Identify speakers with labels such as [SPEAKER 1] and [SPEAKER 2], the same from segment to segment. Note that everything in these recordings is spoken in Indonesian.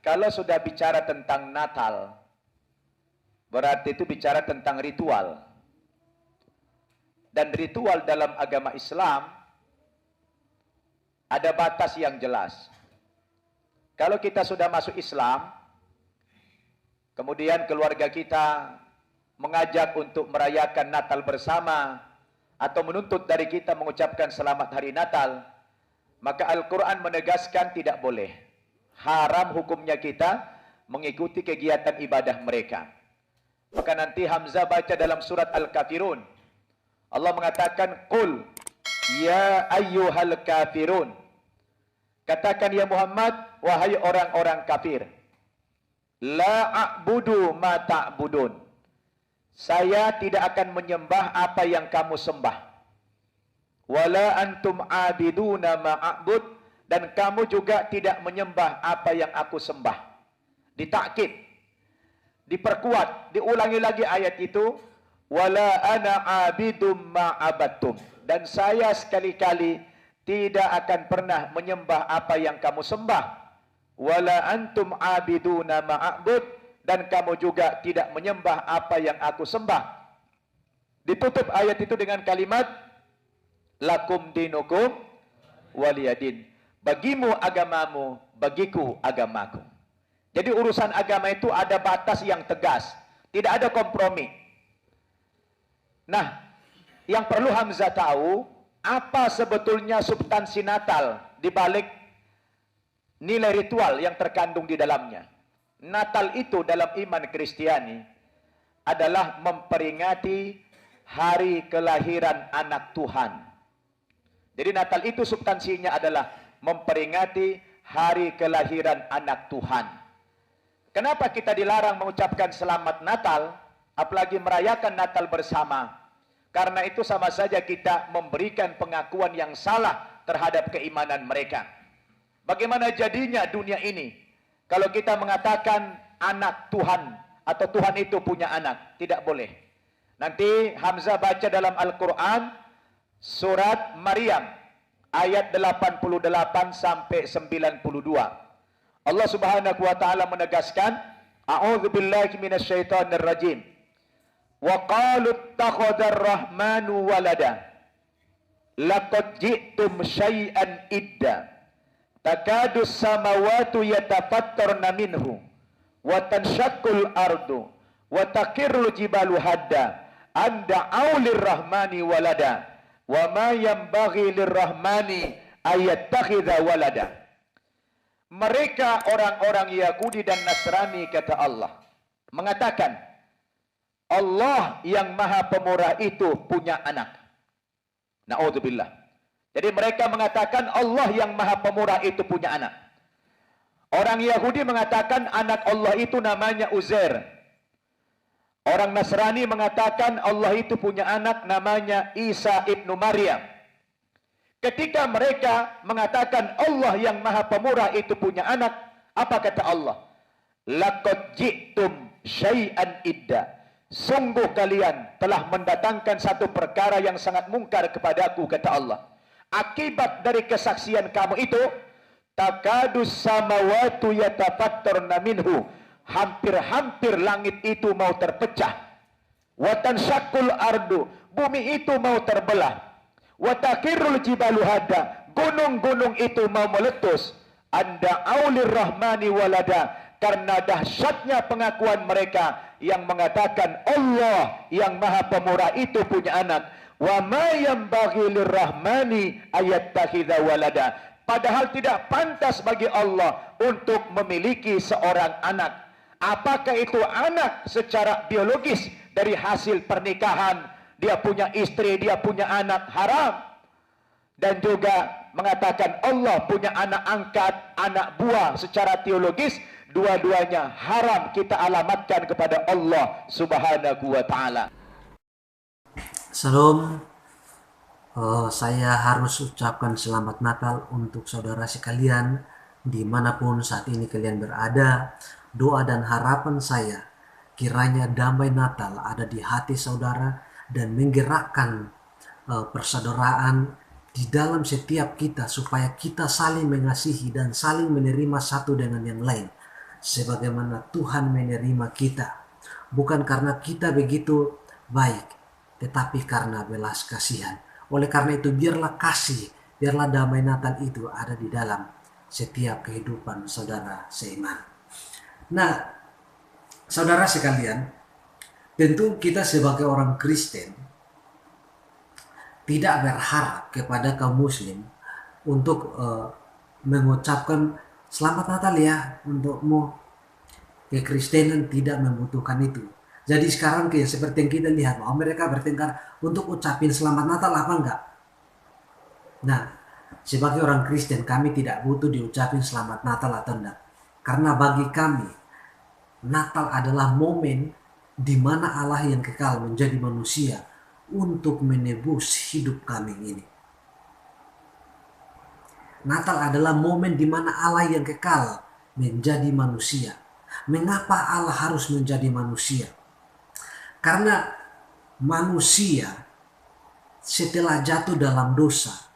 [SPEAKER 1] Kalau sudah bicara tentang Natal, berarti itu bicara tentang ritual. Dan ritual dalam agama Islam ada batas yang jelas. Kalau kita sudah masuk Islam, kemudian keluarga kita mengajak untuk merayakan Natal bersama, atau menuntut dari kita mengucapkan selamat hari Natal, maka Al-Quran menegaskan tidak boleh. Haram hukumnya kita mengikuti kegiatan ibadah mereka. Maka nanti Hamzah baca dalam surat Al-Kafirun, Allah mengatakan, Qul ya ayyuhal kafirun. Katakan ya Muhammad, wahai orang-orang kafir, la a'budu ma ta'budun. Saya tidak akan menyembah apa yang kamu sembah. Wala antum abiduna ma a'bud, dan kamu juga tidak menyembah apa yang aku sembah. Ditakkid, diperkuat, diulangi lagi ayat itu, wala ana abidum ma abattum, dan saya sekali-kali tidak akan pernah menyembah apa yang kamu sembah. Wala antum abiduna ma a'bud, dan kamu juga tidak menyembah apa yang aku sembah. Ditutup ayat itu dengan kalimat lakum dinukum waliyadin. Bagimu agamamu, bagiku agamaku. Jadi urusan agama itu ada batas yang tegas, tidak ada kompromi. Nah, yang perlu Hamzah tahu, apa sebetulnya substansi Natal di balik nilai ritual yang terkandung di dalamnya. Natal itu dalam iman Kristiani adalah memperingati hari kelahiran anak Tuhan. Jadi Natal itu substansinya adalah memperingati hari kelahiran anak Tuhan. Kenapa kita dilarang mengucapkan selamat Natal, apalagi merayakan Natal bersama? Karena itu sama saja kita memberikan pengakuan yang salah terhadap keimanan mereka. Bagaimana jadinya dunia ini kalau kita mengatakan anak Tuhan atau Tuhan itu punya anak? Tidak boleh. Nanti Hamzah baca dalam Al-Quran surat Maryam ayat 88 sampai 92. Allah Subhanahu wa taala menegaskan, a'udzubillahi minasyaitonir rajim. Wa qalu ittakhadar rahmanu walada. Laqad ji'tum syai'an idda. Takadus samawatu yatafattarna minhu wa tanshaqqul ardu wa takirru jibalu hadda an da'u lirrahmani walada wa ma yanbaghi lirrahmani ayattakhidha walada. Mereka orang-orang Yahudi dan Nasrani, kata Allah, mengatakan Allah yang Maha Pemurah itu punya anak. Na'udzubillah. Jadi mereka mengatakan Allah yang Maha Pemurah itu punya anak. Orang Yahudi mengatakan anak Allah itu namanya Uzair. Orang Nasrani mengatakan Allah itu punya anak namanya Isa ibnu Maryam. Ketika mereka mengatakan Allah yang Maha Pemurah itu punya anak, apa kata Allah? Laqad ji'tum syai'an idda. Sungguh kalian telah mendatangkan satu perkara yang sangat mungkar kepadaku, kata Allah. Akibat dari kesaksian kamu itu, takadus samawatu yatafattarna minhu, hampir-hampir langit itu mau terpecah. Wa tanshaqqul ardu, bumi itu mau terbelah. Wa takirrul jibalu hadda, gunung-gunung itu mau meletus. Anda aulir rahmani walada, karena dahsyatnya pengakuan mereka yang mengatakan Allah yang Maha Pemurah itu punya anak. Wa ma yanbaghi lirrahmani ayattakhidha walada. Padahal tidak pantas bagi Allah untuk memiliki seorang anak. Apakah itu anak secara biologis dari hasil pernikahan? Dia punya istri, dia punya anak, haram. Dan juga mengatakan Allah punya anak angkat, anak buah secara teologis, dua-duanya haram kita alamatkan kepada Allah Subhanahu wa ta'ala.
[SPEAKER 2] Salam, saya harus ucapkan selamat Natal untuk saudara sekalian dimanapun saat ini kalian berada. Doa dan harapan saya kiranya damai Natal ada di hati saudara dan menggerakkan persaudaraan di dalam setiap kita supaya kita saling mengasihi dan saling menerima satu dengan yang lain. sebagaimana Tuhan menerima kita. Bukan karena kita begitu baik, tetapi karena belas kasihan. Oleh karena itu biarlah kasih, biarlah damai Natal itu ada di dalam setiap kehidupan saudara seiman. Nah, saudara sekalian, tentu kita sebagai orang Kristen tidak berharap kepada kaum muslim untuk mengucapkan selamat Natal ya untukmu. Kekristenan tidak membutuhkan itu. Jadi sekarang kayak seperti yang kita lihat bahwa mereka bertengkar untuk ucapin selamat Natal apa enggak. Nah, sebagai orang Kristen kami tidak butuh diucapin selamat Natal atau enggak. Karena bagi kami Natal adalah momen di mana Allah yang kekal menjadi manusia untuk menebus hidup kami ini. Natal adalah momen di mana Allah yang kekal menjadi manusia. Mengapa Allah harus menjadi manusia? Karena manusia setelah jatuh dalam dosa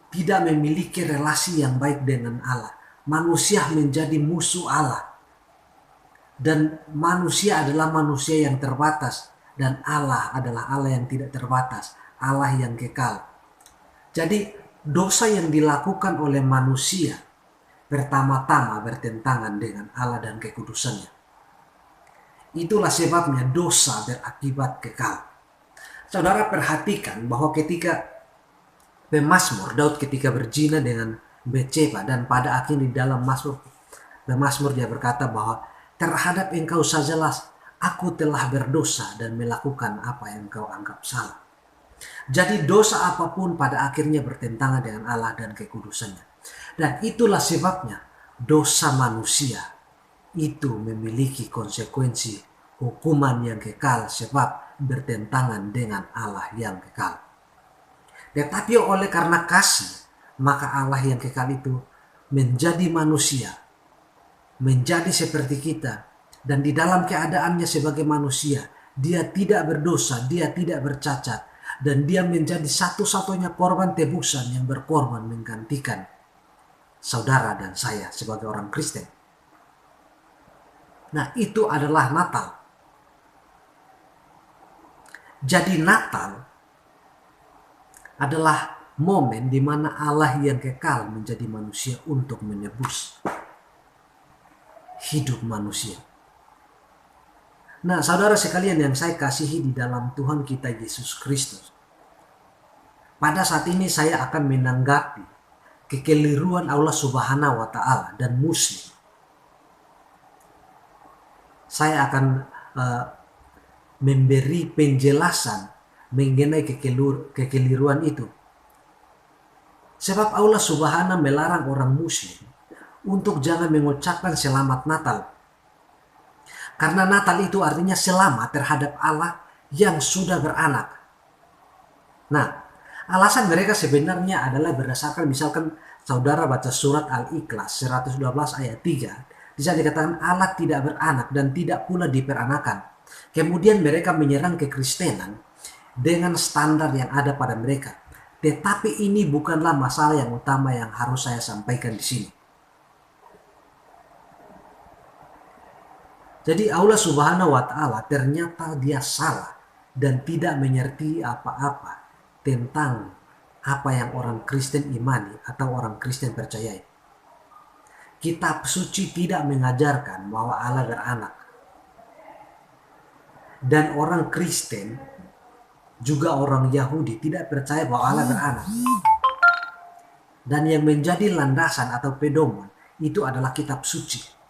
[SPEAKER 2] tidak memiliki relasi yang baik dengan Allah. Manusia menjadi musuh Allah. Dan manusia adalah manusia yang terbatas. Dan Allah adalah Allah yang tidak terbatas. Allah yang kekal. Jadi dosa yang dilakukan oleh manusia pertama-tama bertentangan dengan Allah dan kekudusannya. Itulah sebabnya dosa berakibat kekal. Saudara perhatikan bahwa ketika pemazmur Daud ketika berzina dengan Betseba dan pada akhirnya di dalam pemazmur dia berkata bahwa terhadap engkau sajalah aku telah berdosa dan melakukan apa yang engkau anggap salah. Jadi dosa apapun pada akhirnya bertentangan dengan Allah dan kekudusannya. Dan itulah sebabnya dosa manusia itu memiliki konsekuensi hukuman yang kekal sebab bertentangan dengan Allah yang kekal. Tetapi oleh karena kasih, maka Allah yang kekal itu menjadi manusia, menjadi seperti kita. Dan di dalam keadaannya sebagai manusia, dia tidak berdosa, dia tidak bercacat. Dan dia menjadi satu-satunya korban tebusan yang berkorban menggantikan saudara dan saya sebagai orang Kristen. Nah, itu adalah Natal. Jadi Natal adalah momen di mana Allah yang kekal menjadi manusia untuk menebus hidup manusia. Nah, saudara sekalian yang saya kasihi di dalam Tuhan kita Yesus Kristus. Pada saat ini saya akan menanggapi kekeliruan Allah Subhanahu wa Ta'ala dan Muslim. Saya akan memberi penjelasan mengenai kekeliruan itu. Sebab Allah Subhanahu melarang orang Muslim untuk jangan mengucapkan selamat Natal. Karena Natal itu artinya selamat terhadap Allah yang sudah beranak. Nah, alasan mereka sebenarnya adalah berdasarkan misalkan saudara baca surat Al-Ikhlas 112 ayat 3. Di sana dikatakan Allah tidak beranak dan tidak pula diperanakan. Kemudian mereka menyerang kekristenan dengan standar yang ada pada mereka. Tetapi ini bukanlah masalah yang utama yang harus saya sampaikan di sini. Jadi Allah Subhanahu wa Ta'ala ternyata dia salah dan tidak menyerti apa-apa tentang apa yang orang Kristen imani atau orang Kristen percayai. Kitab suci tidak mengajarkan bahwa Allah beranak. Dan orang Kristen juga orang Yahudi tidak percaya bahwa Allah beranak. Dan yang menjadi landasan atau pedoman itu adalah kitab suci.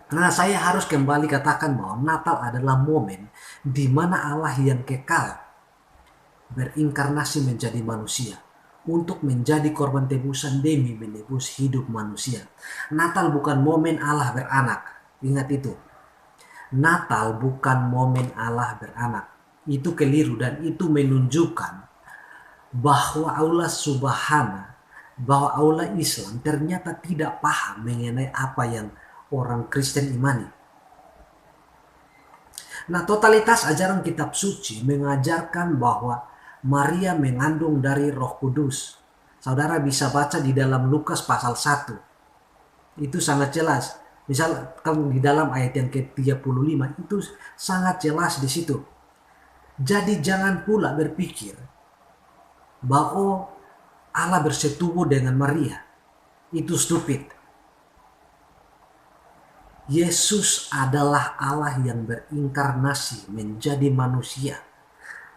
[SPEAKER 2] Nah, saya harus kembali katakan bahwa Natal adalah momen di mana Allah yang kekal berinkarnasi menjadi manusia untuk menjadi korban tebusan demi menebus hidup manusia. Natal bukan momen Allah beranak. Ingat itu. Natal bukan momen Allah beranak. Itu keliru dan itu menunjukkan bahwa Allah Subhanahu, bahwa Allah Islam ternyata tidak paham mengenai apa yang orang Kristen imani. Nah, totalitas ajaran kitab suci mengajarkan bahwa Maria mengandung dari Roh Kudus Saudara bisa baca di dalam Lukas pasal 1. Itu sangat jelas. Misal kalau di dalam ayat yang ke-35 itu sangat jelas di situ. Jadi jangan pula berpikir bahwa Allah bersetubuh dengan Maria. Itu stupid. Yesus adalah Allah yang berinkarnasi menjadi manusia.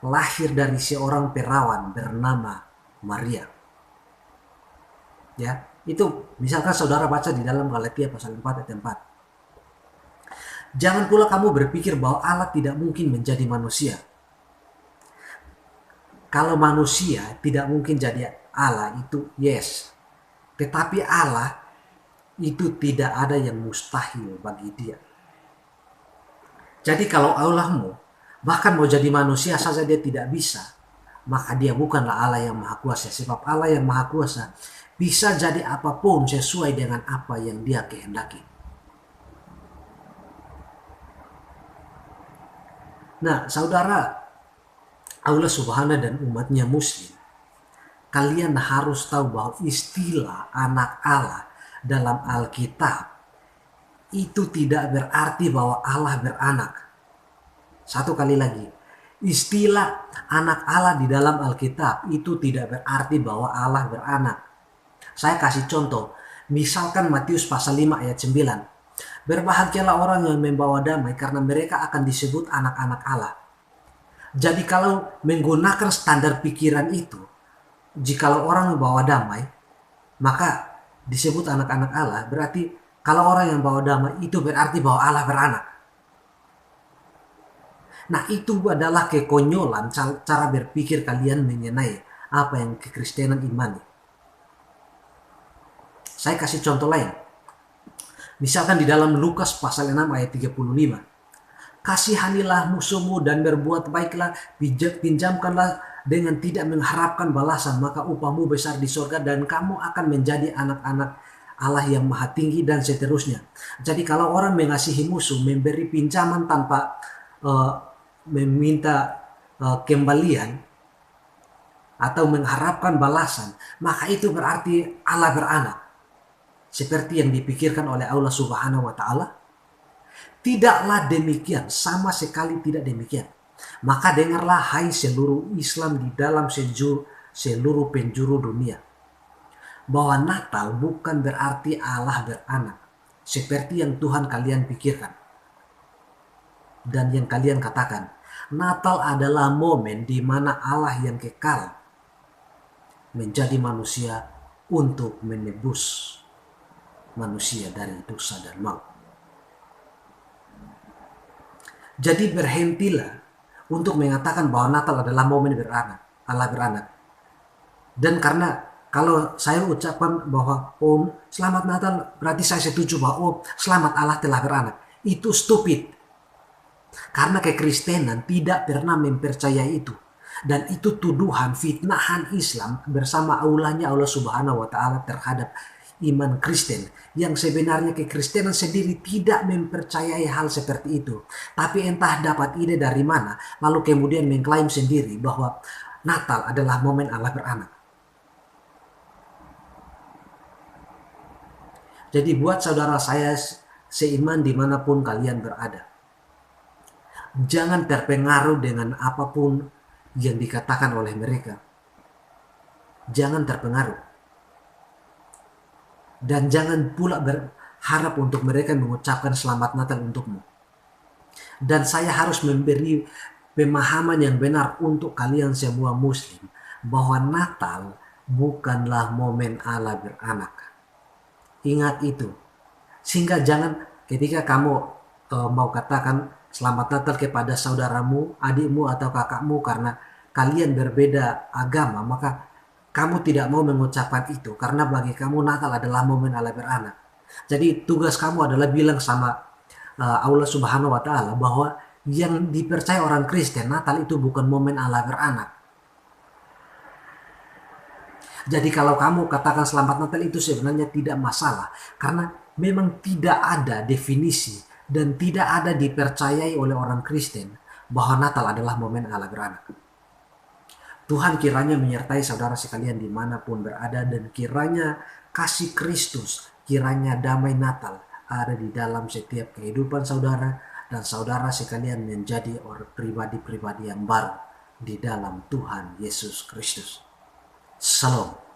[SPEAKER 2] Lahir dari seorang perawan bernama Maria. Ya, itu misalkan saudara baca di dalam Galatia pasal 4 ayat 4. Jangan pula kamu berpikir bahwa Allah tidak mungkin menjadi manusia. Kalau manusia tidak mungkin jadi Allah, itu yes. Tetapi Allah itu tidak ada yang mustahil bagi dia. Jadi kalau Allahmu bahkan mau jadi manusia saja dia tidak bisa, maka dia bukanlah Allah yang maha kuasa. Sebab Allah yang maha kuasa bisa jadi apapun sesuai dengan apa yang dia kehendaki. Nah, saudara, Allah Subhanahu dan umatnya Muslim, kalian harus tahu bahwa istilah anak Allah dalam Alkitab itu tidak berarti bahwa Allah beranak. Satu kali lagi, istilah anak Allah di dalam Alkitab itu tidak berarti bahwa Allah beranak. Saya kasih contoh, misalkan Matius pasal 5 ayat 9. Berbahagialah orang yang membawa damai karena mereka akan disebut anak-anak Allah. Jadi kalau menggunakan standar pikiran itu, jikalau orang membawa damai, maka disebut anak-anak Allah, berarti kalau orang yang bawa damai itu berarti bahwa Allah beranak. Nah, itu adalah kekonyolan cara berpikir kalian mengenai apa yang kekristenan imani. Saya kasih contoh lain. Misalkan di dalam Lukas pasal 6 ayat 35. Kasihanilah musuhmu dan berbuat baiklah, pinjamkanlah dengan tidak mengharapkan balasan, maka upahmu besar di sorga dan kamu akan menjadi anak-anak Allah yang maha tinggi dan seterusnya. Jadi kalau orang mengasihi musuh, memberi pinjaman tanpa meminta kembalian atau mengharapkan balasan, maka itu berarti Allah beranak. Seperti yang dipikirkan oleh Allah Subhanahu wa Ta'ala. Tidaklah demikian, sama sekali tidak demikian. Maka dengarlah hai seluruh Islam di dalam seluruh penjuru dunia, bahwa Natal bukan berarti Allah beranak, seperti yang Tuhan kalian pikirkan dan yang kalian katakan. Natal adalah momen di mana Allah yang kekal menjadi manusia untuk menebus manusia dari dosa dan maut. Jadi berhentilah untuk mengatakan bahwa Natal adalah momen beranak, Allah beranak. Dan karena kalau saya ucapkan bahwa selamat Natal, berarti saya setuju bahwa selamat Allah telah beranak. Itu stupid. Karena kekristenan tidak pernah mempercayai itu. Dan itu tuduhan, fitnahan Islam bersama aulanya Allah Subhanahu wa Ta'ala terhadap iman Kristen, yang sebenarnya kekristenan sendiri tidak mempercayai hal seperti itu. Tapi entah dapat ide dari mana, lalu kemudian mengklaim sendiri bahwa Natal adalah momen Allah beranak. Jadi buat saudara saya seiman dimanapun kalian berada, jangan terpengaruh dengan apapun yang dikatakan oleh mereka. Jangan terpengaruh. Dan jangan pula berharap untuk mereka mengucapkan selamat Natal untukmu. Dan saya harus memberi pemahaman yang benar untuk kalian semua Muslim, bahwa Natal bukanlah momen Allah beranak. Ingat itu. Sehingga jangan ketika kamu mau katakan selamat Natal kepada saudaramu, adikmu atau kakakmu karena kalian berbeda agama, maka kamu tidak mau mengucapkan itu karena bagi kamu Natal adalah momen Allah beranak. Jadi tugas kamu adalah bilang sama Allah Subhanahu wa Ta'ala bahwa yang dipercaya orang Kristen, Natal itu bukan momen Allah beranak. Jadi kalau kamu katakan selamat Natal itu sebenarnya tidak masalah, karena memang tidak ada definisi dan tidak ada dipercayai oleh orang Kristen bahwa Natal adalah momen Allah beranak. Tuhan kiranya menyertai saudara sekalian dimanapun berada, dan kiranya kasih Kristus, kiranya damai Natal ada di dalam setiap kehidupan saudara, dan saudara sekalian menjadi orang pribadi-pribadi yang baru di dalam Tuhan Yesus Kristus. Salam.